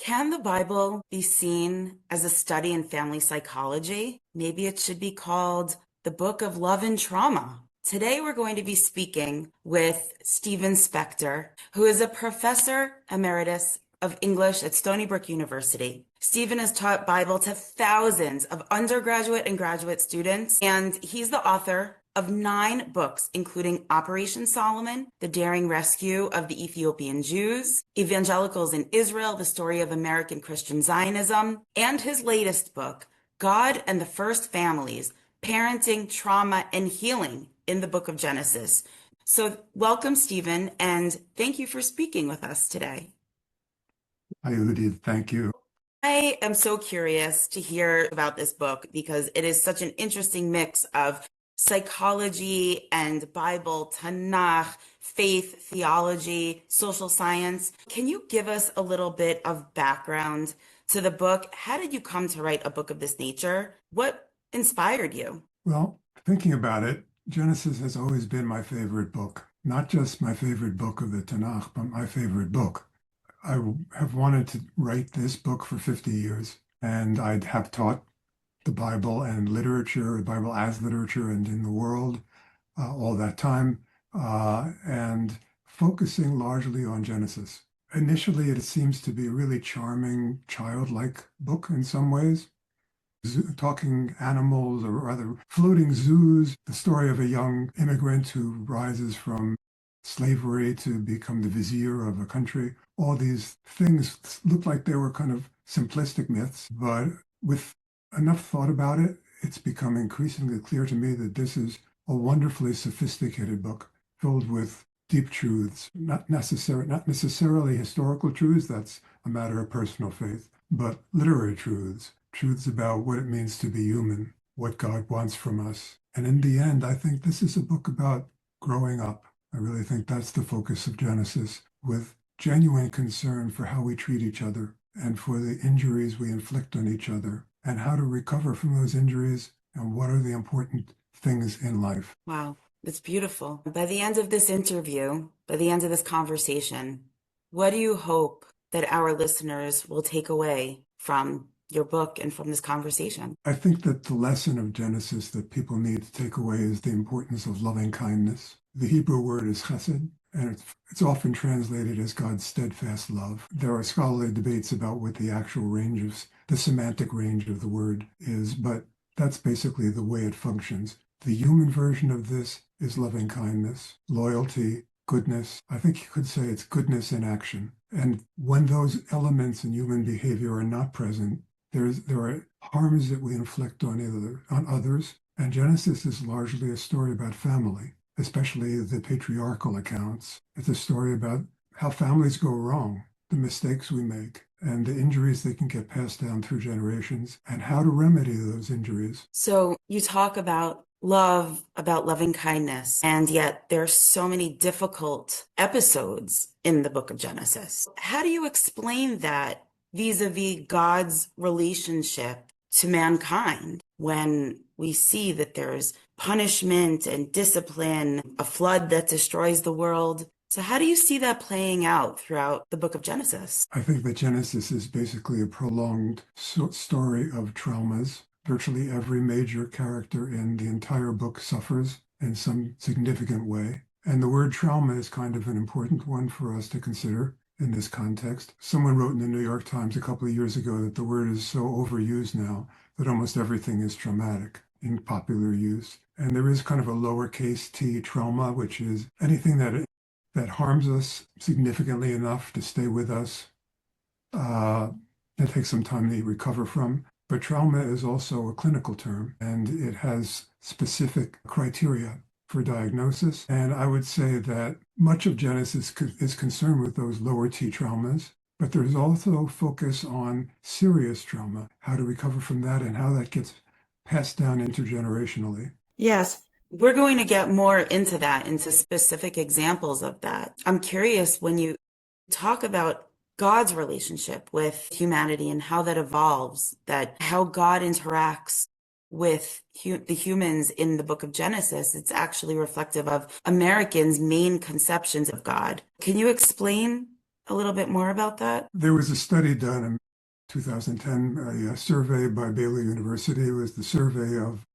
Can the Bible be seen as a study in family psychology? Maybe it should be called the Book of Love and Trauma. Today, we're going to be speaking with Stephen Spector, who is a professor emeritus of English at Stony Brook University. Stephen has taught Bible to thousands of undergraduate and graduate students, and he's the author of 9 books, including Operation Solomon, The Daring Rescue of the Ethiopian Jews, Evangelicals in Israel, The Story of American Christian Zionism, and his latest book, God and the First Families, Parenting, Trauma, and Healing in the Book of Genesis. So welcome, Stephen, and thank you for speaking with us today. Hi, Udi. Thank you. I am so curious to hear about this book because it is such an interesting mix of psychology and Bible, Tanakh, faith, theology, social science. Can you give us a little bit of background to the book? How did you come to write a book of this nature? What inspired you? Well, thinking about it, Genesis has always been my favorite book. Not just my favorite book of the Tanakh, but my favorite book. I have wanted to write this book for 50 years, and I'd have taught the Bible and literature, the Bible as literature and in the world, all that time, and focusing largely on Genesis. Initially, it seems to be a really charming, childlike book in some ways. Talking animals, or rather floating zoos, the story of a young immigrant who rises from slavery to become the vizier of a country. All these things look like they were kind of simplistic myths, but with enough thought about it, it's become increasingly clear to me that this is a wonderfully sophisticated book filled with deep truths, not necessarily historical truths, that's a matter of personal faith, but literary truths, truths about what it means to be human, what God wants from us. And in the end, I think this is a book about growing up. I really think that's the focus of Genesis, with genuine concern for how we treat each other and for the injuries we inflict on each other, and how to recover from those injuries, and what are the important things in life. Wow, it's beautiful. By the end of this interview, by the end of this conversation, what do you hope that our listeners will take away from your book and from this conversation? I think that the lesson of Genesis that people need to take away is the importance of loving kindness. The Hebrew word is chesed, and it's often translated as God's steadfast love. There are scholarly debates about what the actual range of, the semantic range of the word is, but that's basically the way it functions. The human version of this is loving kindness, loyalty, goodness. I think you could say it's goodness in action. And when those elements in human behavior are not present, there are harms that we inflict on others. And Genesis is largely a story about family, especially the patriarchal accounts. It's a story about how families go wrong, the mistakes we make, and the injuries that can get passed down through generations, and how to remedy those injuries. So you talk about love, about loving kindness, and yet there are so many difficult episodes in the book of Genesis. How do you explain that vis-a-vis God's relationship to mankind when we see that there's punishment and discipline, a flood that destroys the world? So how do you see that playing out throughout the book of Genesis? I think that Genesis is basically a prolonged story of traumas. Virtually every major character in the entire book suffers in some significant way. And the word trauma is kind of an important one for us to consider in this context. Someone wrote in the New York Times a couple of years ago that the word is so overused now that almost everything is traumatic in popular use. And there is kind of a lowercase t trauma, which is anything that harms us significantly enough to stay with us, and take some time to recover from. But trauma is also a clinical term, and it has specific criteria for diagnosis. And I would say that much of Genesis is concerned with those lower T traumas, but there's also focus on serious trauma, how to recover from that and how that gets passed down intergenerationally. Yes, we're going to get more into that, into specific examples of that. I'm curious, when you talk about God's relationship with humanity and how that evolves, that how God interacts with the humans in the book of Genesis, it's actually reflective of Americans' main conceptions of God. Can you explain a little bit more about that? There was a study done in 2010, a survey by Baylor University. It was the survey of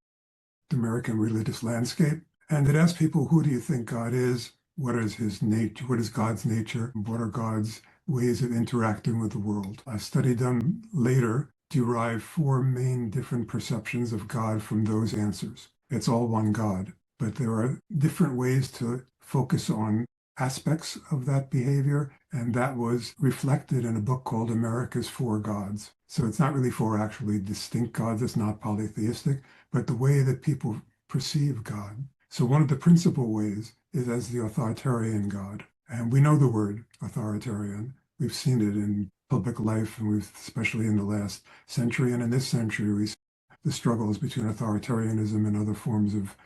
the American religious landscape. And it asked people, who do you think God is? What is his nature? What is God's nature? What are God's ways of interacting with the world? A study done later derived four main different perceptions of God from those answers. It's all one God, but there are different ways to focus on aspects of that behavior, and that was reflected in a book called America's Four Gods. So it's not really four actually distinct gods, it's not polytheistic, but the way that people perceive God. So one of the principal ways is as the authoritarian God. And we know the word authoritarian. We've seen it in public life, and we've, especially in the last century and in this century, we see the struggles between authoritarianism and other forms of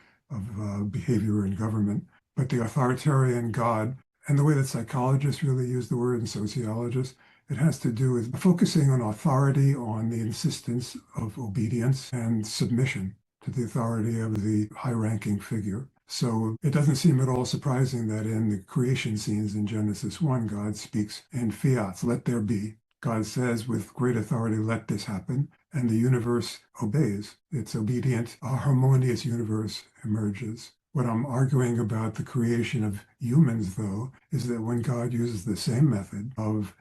behavior in government. But the authoritarian God, and the way that psychologists really use the word and sociologists, it has to do with focusing on authority, on the insistence of obedience and submission to the authority of the high-ranking figure. So it doesn't seem at all surprising that in the creation scenes in Genesis 1, God speaks in fiat, let there be. God says with great authority, let this happen, and the universe obeys. It's obedient. A harmonious universe emerges. What I'm arguing about the creation of humans, though, is that when God uses the same method of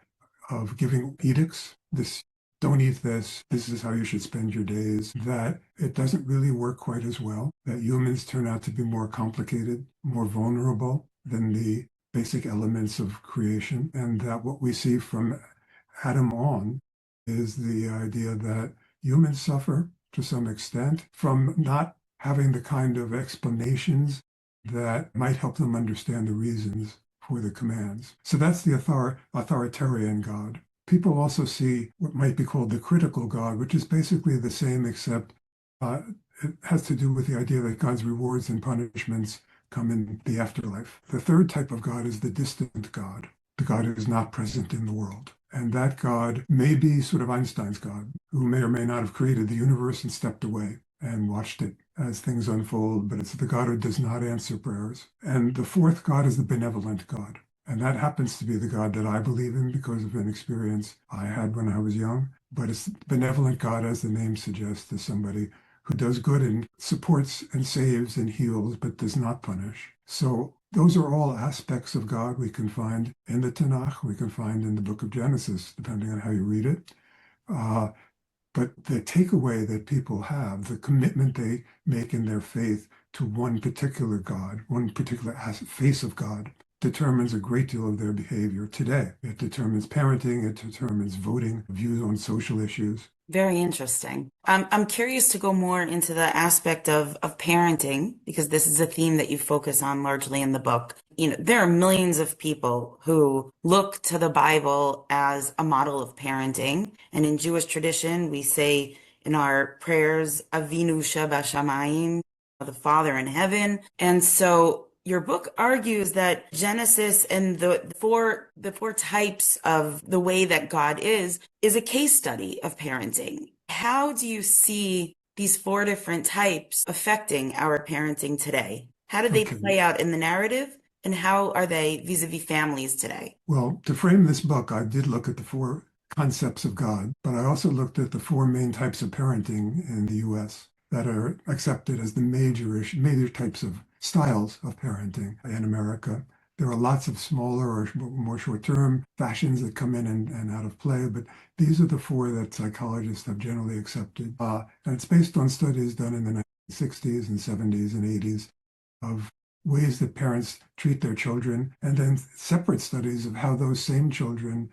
giving edicts, this don't eat this is how you should spend your days, that it doesn't really work quite as well, that humans turn out to be more complicated, more vulnerable than the basic elements of creation, and that what we see from Adam on is the idea that humans suffer to some extent from not having the kind of explanations that might help them understand the reasons for the commands. So that's the authoritarian God. People also see what might be called the critical God, which is basically the same, except it has to do with the idea that God's rewards and punishments come in the afterlife. The third type of God is the distant God, the God who is not present in the world. And that God may be sort of Einstein's God, who may or may not have created the universe and stepped away and watched it as things unfold, but it's the God who does not answer prayers. And the fourth God is the benevolent God. And that happens to be the God that I believe in because of an experience I had when I was young. But it's benevolent God, as the name suggests, is somebody who does good and supports and saves and heals, but does not punish. So those are all aspects of God we can find in the Tanakh, we can find in the book of Genesis, depending on how you read it. But the takeaway that people have, the commitment they make in their faith to one particular God, one particular face of God, determines a great deal of their behavior today. It determines parenting, it determines voting, views on social issues. Very interesting. I'm curious to go more into the aspect of parenting, because this is a theme that you focus on largely in the book. There are millions of people who look to the Bible as a model of parenting. And in Jewish tradition, we say in our prayers, Avinu Shebashamayim, the Father in heaven. And so your book argues that Genesis and the four types of the way that God is a case study of parenting. How do you see these four different types affecting our parenting today? How do they play out in the narrative, and how are they vis-a-vis families today? Well, to frame this book, I did look at the four concepts of God, but I also looked at the four main types of parenting in the U.S. that are accepted as the major types of styles of parenting in America. There are lots of smaller or more short-term fashions that come in and out of play, but these are the four that psychologists have generally accepted. And it's based on studies done in the 1960s and 70s and 80s of ways that parents treat their children, and then separate studies of how those same children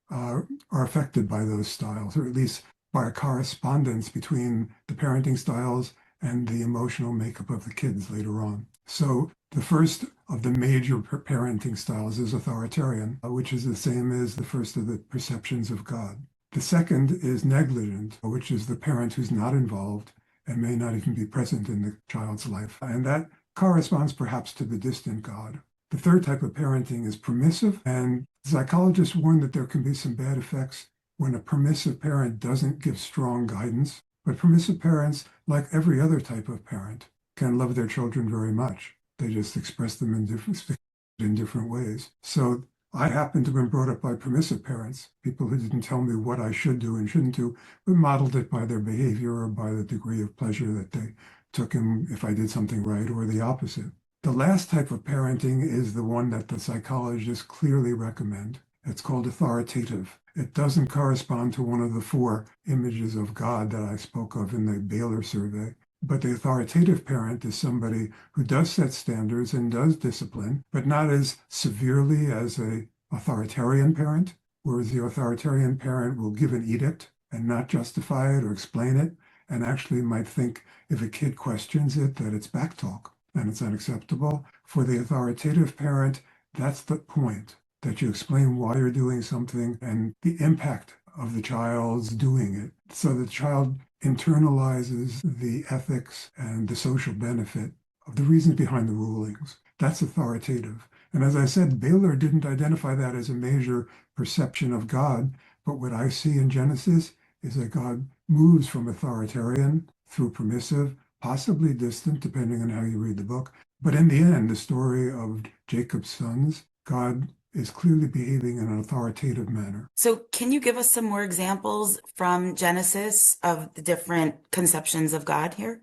are affected by those styles, or at least by a correspondence between the parenting styles and the emotional makeup of the kids later on. So the first of the major parenting styles is authoritarian, which is the same as the first of the perceptions of God. The second is negligent, which is the parent who's not involved and may not even be present in the child's life. And that corresponds perhaps to the distant God. The third type of parenting is permissive, and psychologists warn that there can be some bad effects when a permissive parent doesn't give strong guidance. But permissive parents, like every other type of parent, can love their children very much. They just express them in different ways. So I happen to have been brought up by permissive parents, people who didn't tell me what I should do and shouldn't do, but modeled it by their behavior or by the degree of pleasure that they took in if I did something right or the opposite. The last type of parenting is the one that the psychologists clearly recommend. It's called authoritative. It doesn't correspond to one of the four images of God that I spoke of in the Baylor survey. But the authoritative parent is somebody who does set standards and does discipline, but not as severely as a authoritarian parent, whereas the authoritarian parent will give an edict and not justify it or explain it, and actually might think if a kid questions it that it's backtalk and it's unacceptable. For the authoritative parent, that's the point, that you explain why you're doing something and the impact of the child's doing it. So the child internalizes the ethics and the social benefit of the reasons behind the rulings. That's authoritative. And as I said, Baylor didn't identify that as a major perception of God, but what I see in Genesis is that God moves from authoritarian through permissive, possibly distant, depending on how you read the book. But in the end, the story of Jacob's sons, God is clearly behaving in an authoritative manner. So, can you give us some more examples from Genesis of the different conceptions of God here?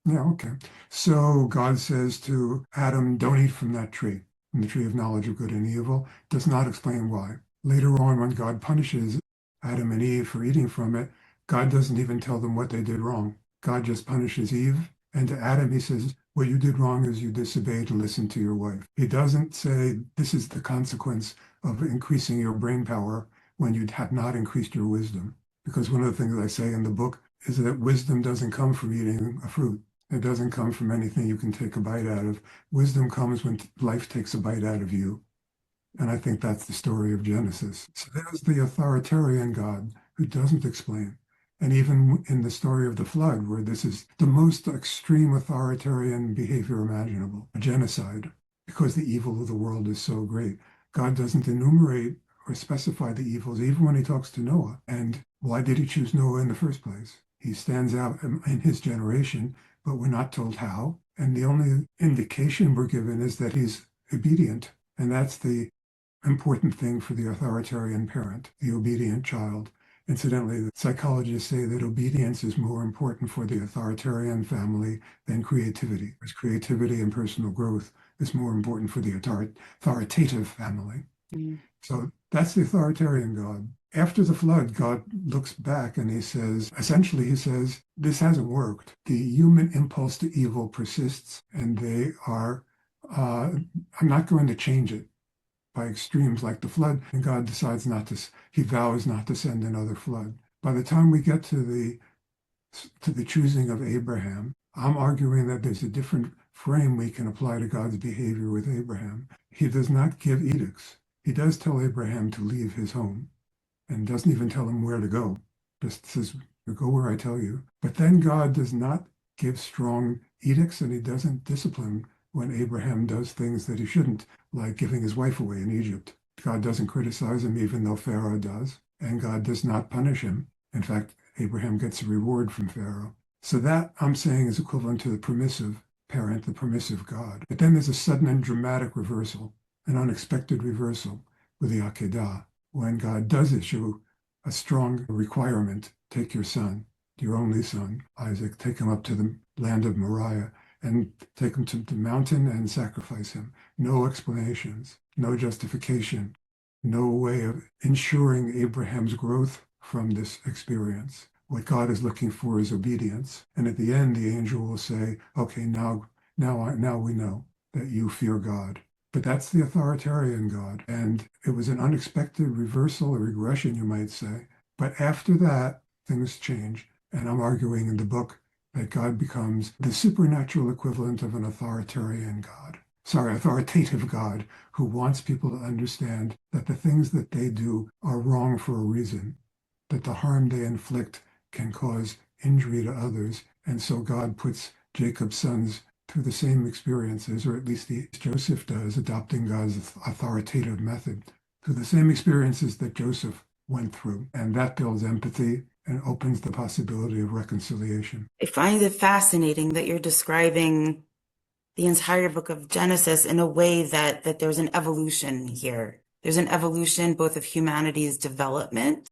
Yeah, okay. So God says to Adam, don't eat from that tree, from the tree of knowledge of good and evil, does not explain why. Later on, when God punishes Adam and Eve for eating from it, God doesn't even tell them what they did wrong. God just punishes Eve. And to Adam, he says, what you did wrong is you disobeyed and listened to your wife. He doesn't say this is the consequence of increasing your brain power when you have not increased your wisdom. Because one of the things I say in the book is that wisdom doesn't come from eating a fruit. It doesn't come from anything you can take a bite out of. Wisdom comes when life takes a bite out of you. And I think that's the story of Genesis. So there's the authoritarian God who doesn't explain. And even in the story of the flood, where this is the most extreme authoritarian behavior imaginable, a genocide, because the evil of the world is so great, God doesn't enumerate or specify the evils, even when he talks to Noah. And why did he choose Noah in the first place? He stands out in his generation, but we're not told how. And the only indication we're given is that he's obedient. And that's the important thing for the authoritarian parent, the obedient child. Incidentally, the psychologists say that obedience is more important for the authoritarian family than creativity, because creativity and personal growth is more important for the authoritative family. Mm. So that's the authoritarian God. After the flood, God looks back and he says, essentially, he says, this hasn't worked. The human impulse to evil persists, and I'm not going to change it by extremes like the flood, and God decides he vows not to send another flood. By the time we get to the choosing of Abraham, I'm arguing that there's a different frame we can apply to God's behavior with Abraham. He does not give edicts. He does tell Abraham to leave his home and doesn't even tell him where to go. Just says, go where I tell you. But then God does not give strong edicts and he doesn't discipline when Abraham does things that he shouldn't, like giving his wife away in Egypt. God doesn't criticize him even though Pharaoh does, and God does not punish him. In fact, Abraham gets a reward from Pharaoh. So that, I'm saying, is equivalent to the permissive parent, the permissive God. But then there's a sudden and dramatic reversal, an unexpected reversal with the Akedah, when God does issue a strong requirement, take your son, your only son, Isaac, take him up to the land of Moriah and take him to the mountain and sacrifice him. No explanations, no justification, no way of ensuring Abraham's growth from this experience. What God is looking for is obedience. And at the end, the angel will say, okay, now we know that you fear God. But that's the authoritarian God. And it was an unexpected reversal or regression, you might say. But after that, things change. And I'm arguing in the book that God becomes the supernatural equivalent of an authoritative God who wants people to understand that the things that they do are wrong for a reason, that the harm they inflict can cause injury to others. And so God puts Jacob's sons through the same experiences, or at least Joseph does, adopting God's authoritative method, through the same experiences that Joseph went through. And that builds empathy and opens the possibility of reconciliation. I find it fascinating that you're describing the entire book of Genesis in a way that there's an evolution here. There's an evolution both of humanity's development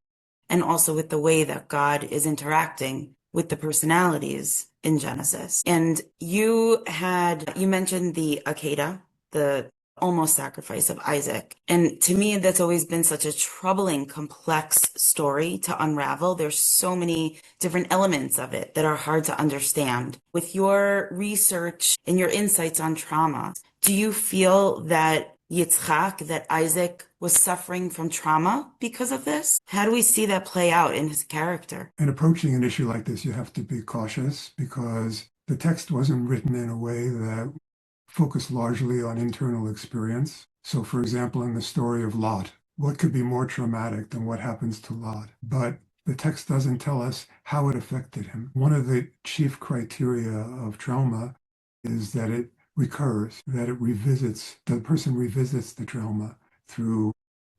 and also with the way that God is interacting with the personalities in Genesis. And you mentioned the Akedah, the almost sacrifice of Isaac. And to me, that's always been such a troubling, complex story to unravel. There's so many different elements of it that are hard to understand. With your research and your insights on trauma, do you feel that that Isaac was suffering from trauma because of this? How do we see that play out in his character? In approaching an issue like this, you have to be cautious because the text wasn't written in a way that focused largely on internal experience. So, for example, in the story of Lot, what could be more traumatic than what happens to Lot? But the text doesn't tell us how it affected him. One of the chief criteria of trauma is that it recurs, that the person revisits the trauma through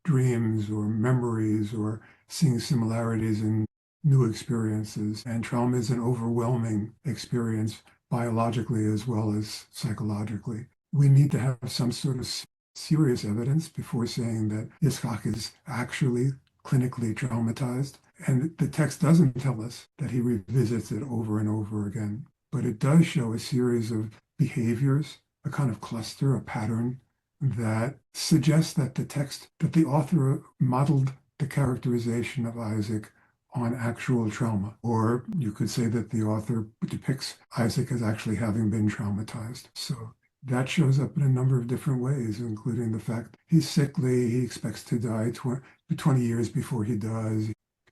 dreams or memories or seeing similarities in new experiences. And trauma is an overwhelming experience biologically as well as psychologically. We need to have some sort of serious evidence before saying that Yitzhak is actually clinically traumatized. And the text doesn't tell us that he revisits it over and over again, but it does show a series of behaviors, a kind of cluster, a pattern that suggests that the author modeled the characterization of Isaac on actual trauma. Or you could say that the author depicts Isaac as actually having been traumatized. So that shows up in a number of different ways, including the fact he's sickly, he expects to die 20 years before he does.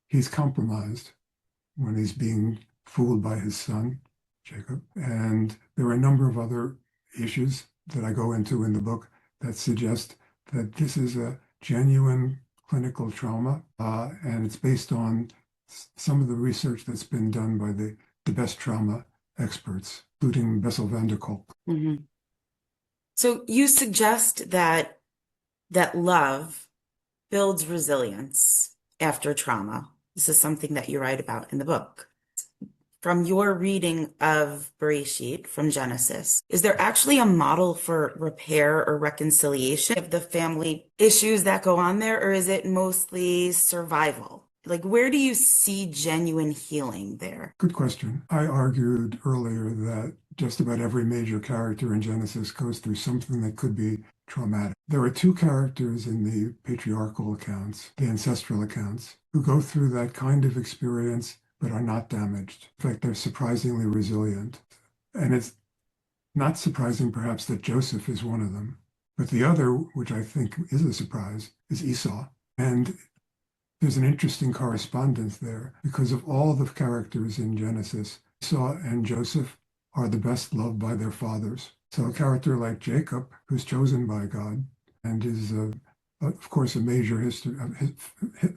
He's compromised when he's being fooled by his son, Jacob. And there are a number of other issues that I go into in the book that suggest that this is a genuine clinical trauma, and it's based on some of the research that's been done by the best trauma experts, including Bessel van der Kolk. Mm-hmm. So you suggest that love builds resilience after trauma. This is something that you write about in the book. From your reading of Bereshit, from Genesis, is there actually a model for repair or reconciliation of the family issues that go on there, or is it mostly survival? Like, where do you see genuine healing there? Good question. I argued earlier that just about every major character in Genesis goes through something that could be traumatic. There are two characters in the patriarchal accounts, the ancestral accounts, who go through that kind of experience but are not damaged. In fact, they're surprisingly resilient. And it's not surprising, perhaps, that Joseph is one of them. But the other, which I think is a surprise, is Esau. And there's an interesting correspondence there because of all the characters in Genesis, Esau and Joseph are the best loved by their fathers. So a character like Jacob, who's chosen by God and is, of course, a major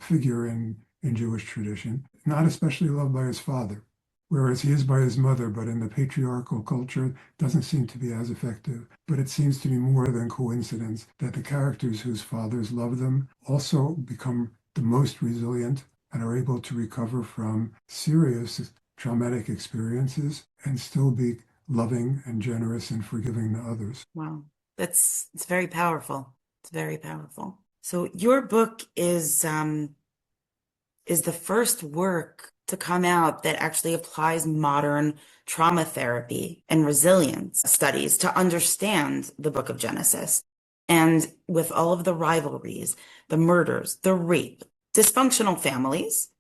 figure in Jewish tradition, not especially loved by his father, whereas he is by his mother, but in the patriarchal culture doesn't seem to be as effective. But it seems to be more than coincidence that the characters whose fathers love them also become the most resilient and are able to recover from serious traumatic experiences and still be loving and generous and forgiving to others. Wow, it's very powerful. It's very powerful. So your book is the first work to come out that actually applies modern trauma therapy and resilience studies to understand the book of Genesis. And with all of the rivalries, the murders, the rape, dysfunctional families,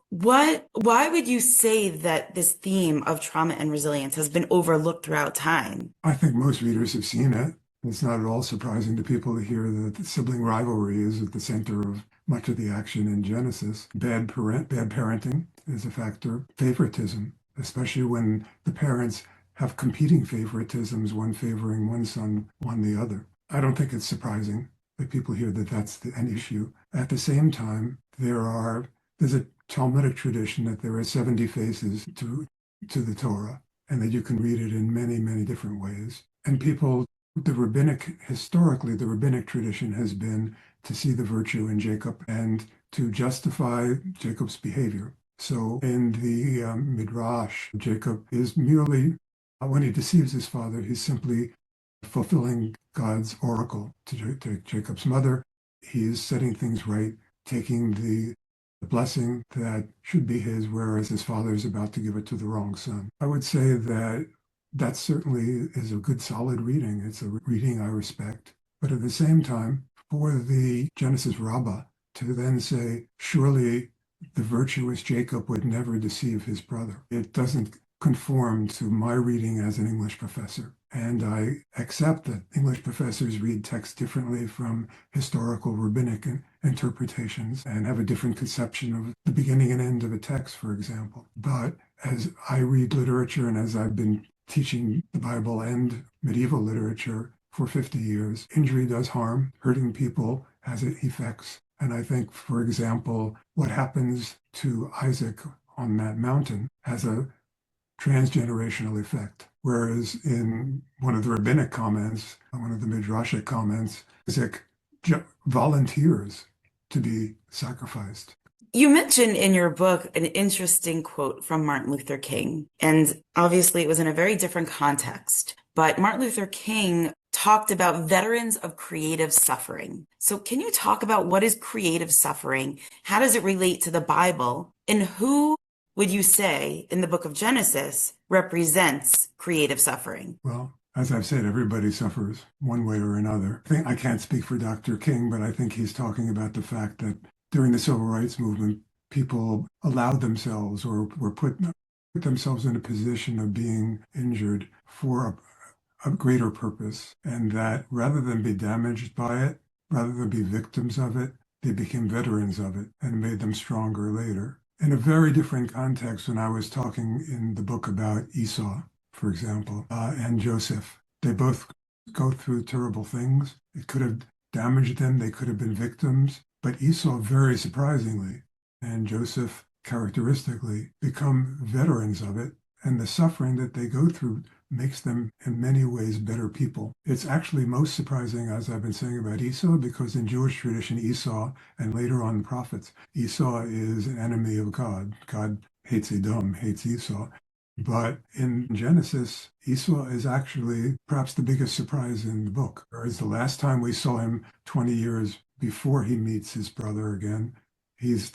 why would you say that this theme of trauma and resilience has been overlooked throughout time? I think most readers have seen it. It's not at all surprising to people to hear that the sibling rivalry is at the center of much of the action in Genesis. Bad parenting is a factor. Favoritism, especially when the parents have competing favoritisms, one favoring one son, one the other. I don't think it's surprising that people hear that that's an issue. At the same time, there's a Talmudic tradition that there are 70 faces to the Torah, and that you can read it in many, many different ways. And historically, the rabbinic tradition has been to see the virtue in Jacob and to justify Jacob's behavior. So in the Midrash, Jacob is merely, when he deceives his father, he's simply fulfilling God's oracle to Jacob's mother. He is setting things right, taking the blessing that should be his, whereas his father is about to give it to the wrong son. I would say that that certainly is a good, solid reading. It's a reading I respect. But at the same time, for the Genesis Rabbah to then say, surely the virtuous Jacob would never deceive his brother, it doesn't conform to my reading as an English professor. And I accept that English professors read text differently from historical rabbinic interpretations and have a different conception of the beginning and end of a text, for example. But as I read literature and as I've been teaching the Bible and medieval literature for 50 years, injury does harm. Hurting people has effects. And I think, for example, what happens to Isaac on that mountain has a transgenerational effect. Whereas in one of the rabbinic comments, one of the midrashic comments, Isaac volunteers to be sacrificed. You mentioned in your book an interesting quote from Martin Luther King, and obviously it was in a very different context, but Martin Luther King talked about veterans of creative suffering. So can you talk about what is creative suffering? How does it relate to the Bible? And who would you say in the book of Genesis represents creative suffering? Well, as I've said, everybody suffers one way or another. I can't speak for Dr. King, but I think he's talking about the fact that during the civil rights movement, people allowed themselves or were put themselves in a position of being injured for a greater purpose. And that rather than be damaged by it, rather than be victims of it, they became veterans of it and made them stronger later. In a very different context, when I was talking in the book about Esau, for example, and Joseph, they both go through terrible things. It could have damaged them. They could have been victims. But Esau, very surprisingly, and Joseph characteristically, become veterans of it. And the suffering that they go through makes them in many ways better people. It's actually most surprising, as I've been saying about Esau, because in Jewish tradition, Esau, and later on the prophets, Esau is an enemy of God. God hates Edom, hates Esau. But in Genesis, Esau is actually perhaps the biggest surprise in the book. Whereas the last time we saw him 20 years before he meets his brother again, he's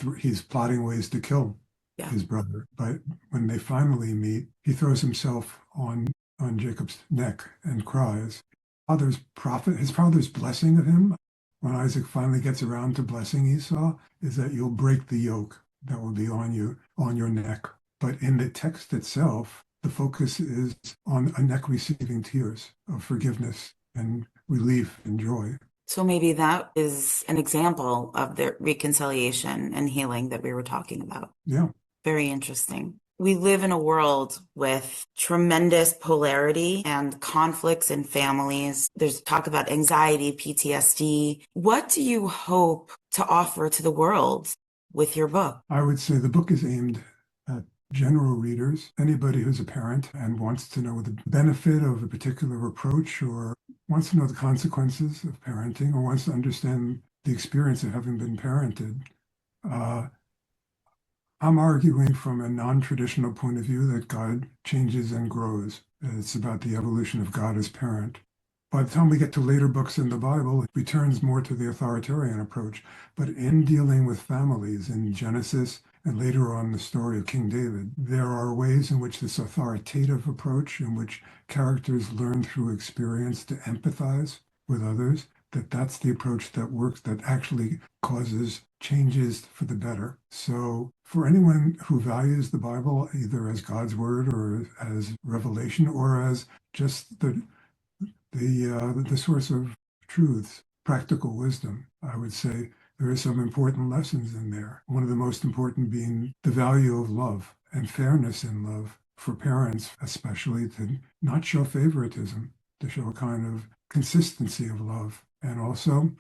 plotting ways to kill his brother. But when they finally meet, he throws himself on Jacob's neck and cries. His father's blessing of him, when Isaac finally gets around to blessing Esau, is that you'll break the yoke that will be on your neck. But in the text itself, the focus is on a neck receiving tears of forgiveness and relief and joy. So maybe that is an example of the reconciliation and healing that we were talking about. Yeah. Very interesting. We live in a world with tremendous polarity and conflicts in families. There's talk about anxiety, PTSD. What do you hope to offer to the world with your book? I would say the book is aimed at general readers, anybody who's a parent and wants to know the benefit of a particular approach or wants to know the consequences of parenting or wants to understand the experience of having been parented. I'm arguing from a non-traditional point of view that God changes and grows. It's about the evolution of God as parent. By the time we get to later books in the Bible, it returns more to the authoritarian approach. But in dealing with families in Genesis and later on the story of King David, there are ways in which this authoritative approach, in which characters learn through experience to empathize with others, that's the approach that works, that actually causes changes for the better. So for anyone who values the Bible either as God's word or as revelation or as just the source of truths, practical wisdom, I would say there are some important lessons in there. One of the most important being the value of love and fairness in love for parents, especially to not show favoritism, to show a kind of consistency of love. And also,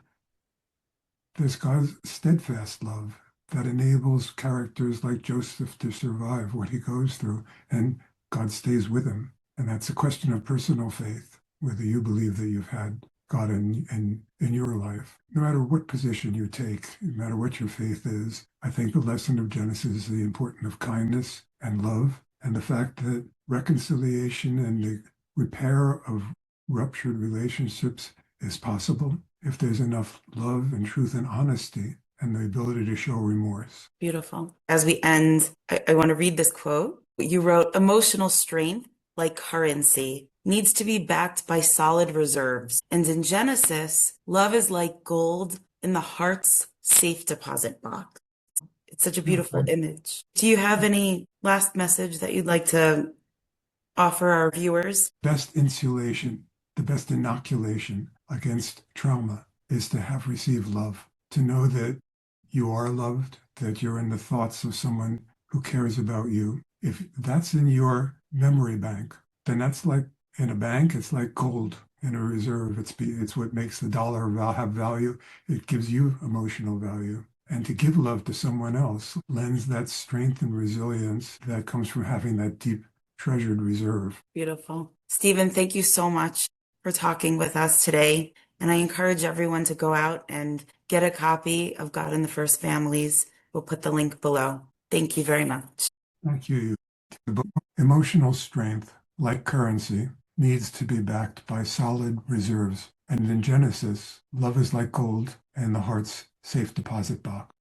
there's God's steadfast love that enables characters like Joseph to survive what he goes through, and God stays with him. And that's a question of personal faith, whether you believe that you've had God in your life. No matter what position you take, no matter what your faith is, I think the lesson of Genesis is the importance of kindness and love, and the fact that reconciliation and the repair of ruptured relationships is possible if there's enough love and truth and honesty and the ability to show remorse. Beautiful. As we end, I want to read this quote. You wrote, emotional strength, like currency, needs to be backed by solid reserves. And in Genesis, love is like gold in the heart's safe deposit box. It's such a No, beautiful image. Do you have any last message that you'd like to offer our viewers? best insulation, the best inoculation against trauma is to have received love, to know that you are loved, that you're in the thoughts of someone who cares about you. If that's in your memory bank, then that's like in a bank, it's like gold in a reserve. It's what makes the dollar have value. It gives you emotional value. And to give love to someone else lends that strength and resilience that comes from having that deep treasured reserve. Beautiful. Stephen, thank you so much for talking with us today. And I encourage everyone to go out and get a copy of God in the First Families. We'll put the link below. Thank you very much. Thank you. The book, emotional strength, like currency, needs to be backed by solid reserves. And in Genesis, love is like gold in the heart's safe deposit box.